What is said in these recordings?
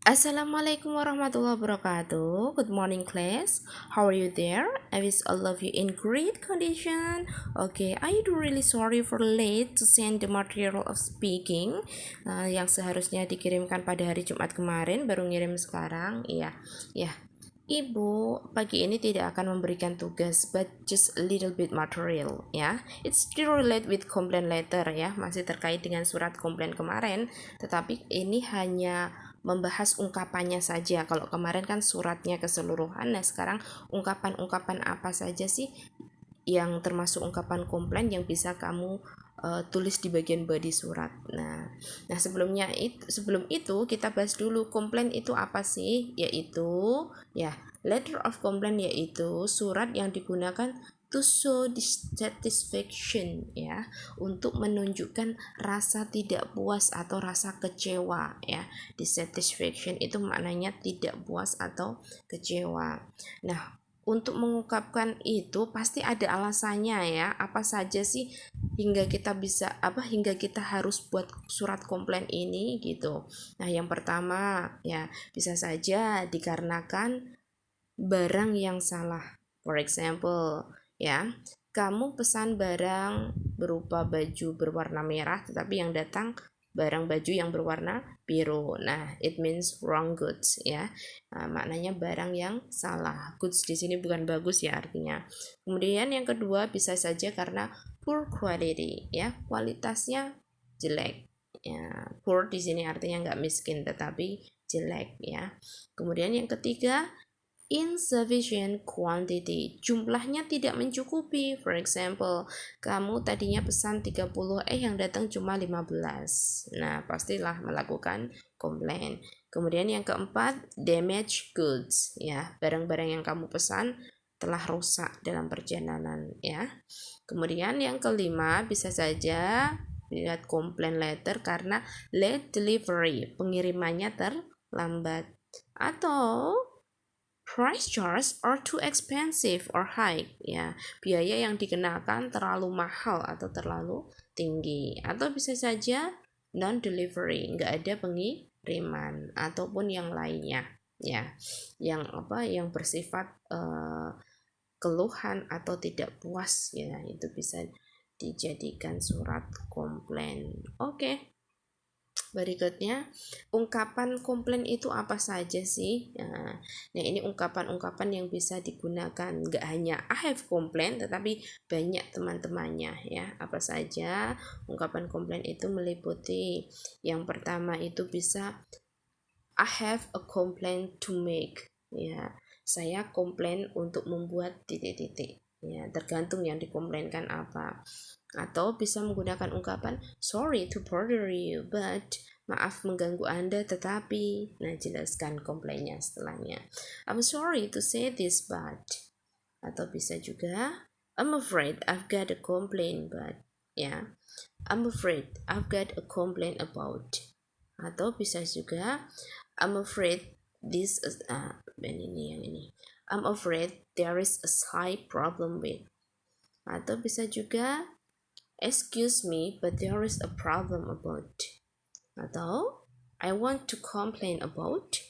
Assalamualaikum warahmatullahi wabarakatuh. Good morning, class. How are you there? I wish all of you in great condition. Okay, I do really sorry for late to send the material of speaking yang seharusnya dikirimkan pada hari Jumat kemarin, baru ngirim sekarang. Iya, ya. Ibu pagi ini tidak akan memberikan tugas, but just a little bit material, ya. It's still relate with complaint letter, ya, masih terkait dengan surat komplain kemarin, tetapi ini hanya membahas ungkapannya saja. Kalau kemarin kan suratnya keseluruhan, nah sekarang ungkapan-ungkapan apa saja sih yang termasuk ungkapan komplain yang bisa kamu tulis di bagian body surat. Nah, sebelum itu kita bahas dulu komplain itu apa sih? Yaitu ya letter of complaint, yaitu surat yang digunakan to show dissatisfaction, ya, untuk menunjukkan rasa tidak puas atau rasa kecewa, ya. Dissatisfaction itu maknanya tidak puas atau kecewa. Nah, untuk mengungkapkan itu pasti ada alasannya, ya. Apa saja sih hingga kita harus buat surat komplain ini gitu. Nah, yang pertama ya bisa saja dikarenakan barang yang salah. For example, ya, kamu pesan barang berupa baju berwarna merah tetapi yang datang barang baju yang berwarna biru. Nah, it means wrong goods, ya. Nah, maknanya barang yang salah. Goods di sini bukan bagus, ya, artinya. Kemudian yang kedua bisa saja karena poor quality, ya, kualitasnya jelek. Ya, poor di sini artinya nggak miskin tetapi jelek, ya. Kemudian yang ketiga, insufficient quantity, jumlahnya tidak mencukupi. For example, kamu tadinya pesan 30, yang datang cuma 15. Nah, pastilah melakukan komplain. Kemudian yang keempat, damaged goods, ya, barang-barang yang kamu pesan telah rusak dalam perjalanan, ya. Kemudian yang kelima bisa saja lihat komplain letter karena late delivery, pengirimannya terlambat, atau price charge or too expensive or high, ya, biaya yang dikenakan terlalu mahal atau terlalu tinggi, atau bisa saja non delivery, nggak ada pengiriman, ataupun yang lainnya, ya, yang bersifat keluhan atau tidak puas, ya, itu bisa dijadikan surat komplain. Oke. Berikutnya, ungkapan komplain itu apa saja sih? Nah, ini ungkapan-ungkapan yang bisa digunakan. Nggak hanya I have complaint, tetapi banyak teman-temannya, ya. Apa saja ungkapan komplain itu meliputi. Yang pertama itu bisa I have a complaint to make. Ya, saya komplain untuk membuat titik-titik. Ya, tergantung yang dikomplainkan apa. Atau bisa menggunakan ungkapan sorry to bother you, but maaf mengganggu Anda, tetapi. Nah, jelaskan komplainnya setelahnya. I'm sorry to say this, but. Atau bisa juga I'm afraid I've got a complaint, but. Ya, I'm afraid I've got a complaint about. Atau bisa juga I'm afraid this is ini. I'm afraid there is a slight problem with. Atau bisa juga excuse me, but there is a problem about. Atau I want to complain about.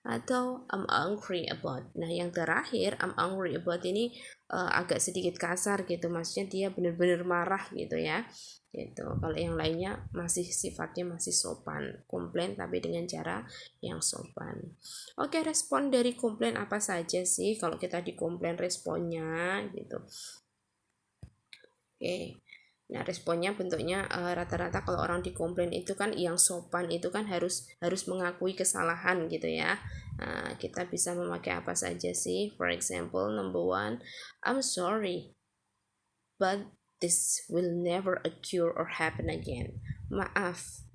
Atau I'm angry about. Nah, yang terakhir I'm angry about ini agak sedikit kasar gitu, maksudnya dia benar-benar marah gitu, ya. Gitu. Kalau yang lainnya masih sifatnya masih sopan, komplain tapi dengan cara yang sopan. Oke, respon dari komplain apa saja sih kalau kita dikomplain, responnya gitu. Oke. Nah, responnya bentuknya rata-rata kalau orang dikomplain itu kan yang sopan itu kan harus mengakui kesalahan gitu, ya. Nah, kita bisa memakai apa saja sih? For example, number one, I'm sorry, but this will never occur or happen again. Maaf,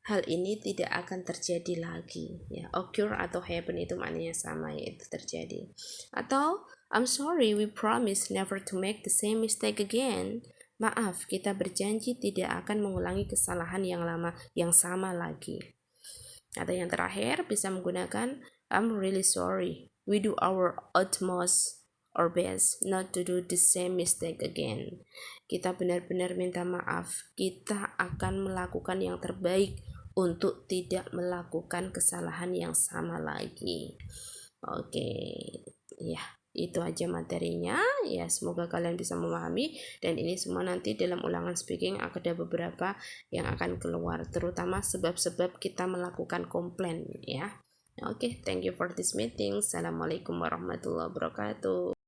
hal ini tidak akan terjadi lagi, ya. Occur atau happen itu maknanya sama, yaitu terjadi. Atau I'm sorry, we promise never to make the same mistake again. Maaf, kita berjanji tidak akan mengulangi kesalahan yang sama lagi. Atau yang terakhir bisa menggunakan I'm really sorry, we do our utmost or best not to do the same mistake again. Kita benar-benar minta maaf, kita akan melakukan yang terbaik untuk tidak melakukan kesalahan yang sama lagi. Oke, ya itu aja materinya ya, semoga kalian bisa memahami, dan ini semua nanti dalam ulangan speaking ada beberapa yang akan keluar, terutama sebab-sebab kita melakukan komplain ya. Oke, thank you for this meeting. Assalamualaikum warahmatullahi wabarakatuh.